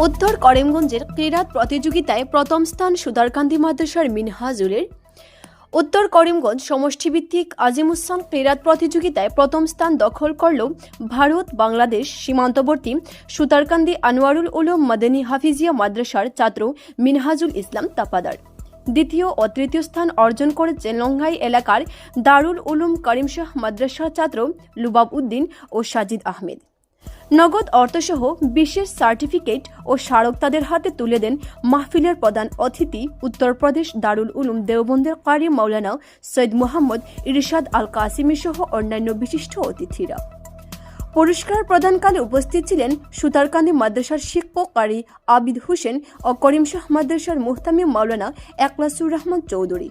উত্তর করিমগঞ্জের ক্রীড়া প্রতিযোগিতায় প্রথম স্থান সুতারকান্দি মাদ্রাসার মিনহাজুলের। উত্তর করিমগঞ্জ সমষ্টিভিত্তিক আজিমুসান ক্রীড়া প্রতিযোগিতায় প্রথম স্থান দখল করল ভারত বাংলাদেশ সীমান্তবর্তী সুতারকান্দি আনোয়ারুল উলুম মাদানী হাফিজিয়া মাদ্রাসার ছাত্র মিনহাজুল ইসলাম তাপাদার। দ্বিতীয় ও তৃতীয় স্থান অর্জন করেছে লংঘাই এলাকার দারুল উলুম করিমশাহ মাদ্রাসার ছাত্র লুবাব উদ্দিন ও সাজিদ আহমেদ। নগদ অর্থসহ বিশেষ সার্টিফিকেট ও স্মারক তাদের হাতে তুলে দেন মাহফিলের প্রধান অতিথি উত্তরপ্রদেশ দারুল উলুম দেওবন্দের কারি মাওলানা সৈয়দ মোহাম্মদ ইরশাদ আল কাসিমি সহ অন্যান্য বিশিষ্ট অতিথিরা। পুরস্কার প্রদানকালে উপস্থিত ছিলেন সুতারকান্দি মাদ্রাসার শিক্ষক কারি আবিদ হোসেন ও করিমশাহ মাদ্রাসার মুহতামিম মাওলানা একলাসুর রহমান চৌধুরী।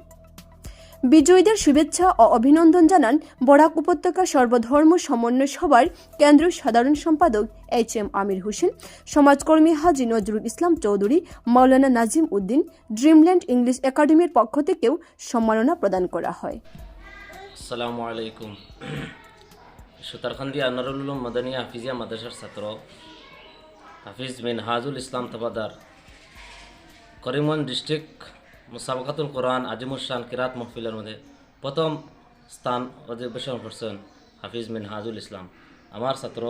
বিজয়ীদের শুভেচ্ছা ও অভিনন্দন জানান বরাক উপত্যকা সর্বধর্ম সমন্বয় সভার কেন্দ্রীয় সাধারণ সম্পাদক এইচ.এম. আমির হোসেন, সমাজকর্মী হাজী নজরুল ইসলাম চৌধুরী, মাওলানা নাজিম উদ্দিন। ড্রিমল্যান্ড ইংলিশ একাডেমির পক্ষ থেকেও সম্মাননা প্রদান করা হয়। আসসালামু আলাইকুম। সুতারকান্দি আনোয়ারুল উলুম মাদানী হাফিজিয়া মাদ্রাসার ছাত্র হাফিজ মিনহাজুল ইসলাম তাবাদার করিমগঞ্জ ডিস্ট্রিক্ট মুসাবাকাতুল কোরআন আজিমুসান কিরাত মাহফিলের মধ্যে প্রথম স্থান অধিবেশন করছেন হাফিজ মিনহাজুল ইসলাম, আমার ছাত্র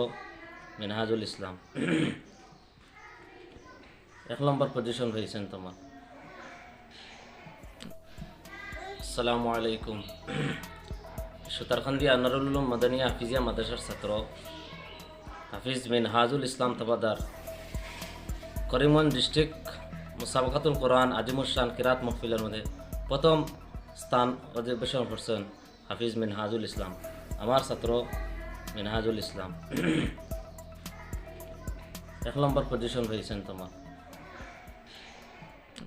মিনহাজুল ইসলাম। 1 নম্বর পজিশন হয়েছেন তোমার। আসসালামু আলাইকুম। সুতারকান্দি আনোয়ারুল উলুম মাদানী হাফিজিয়া মাদ্রাসার ছাত্র হাফিজ মিনহাজুল ইসলাম তাবাদার করিমগঞ্জ ডিস্ট্রিক্ট মুসাবাকাতুল কোরআন আজিমুসান কিরাত মাহফিলের মধ্যে প্রথম স্থান অধিবেশন করছেন হাফিজ মিনহাজুল ইসলাম, আমার ছাত্র মিনহাজুল ইসলাম। 1 নম্বর পজিশন হয়েছেন তোমার।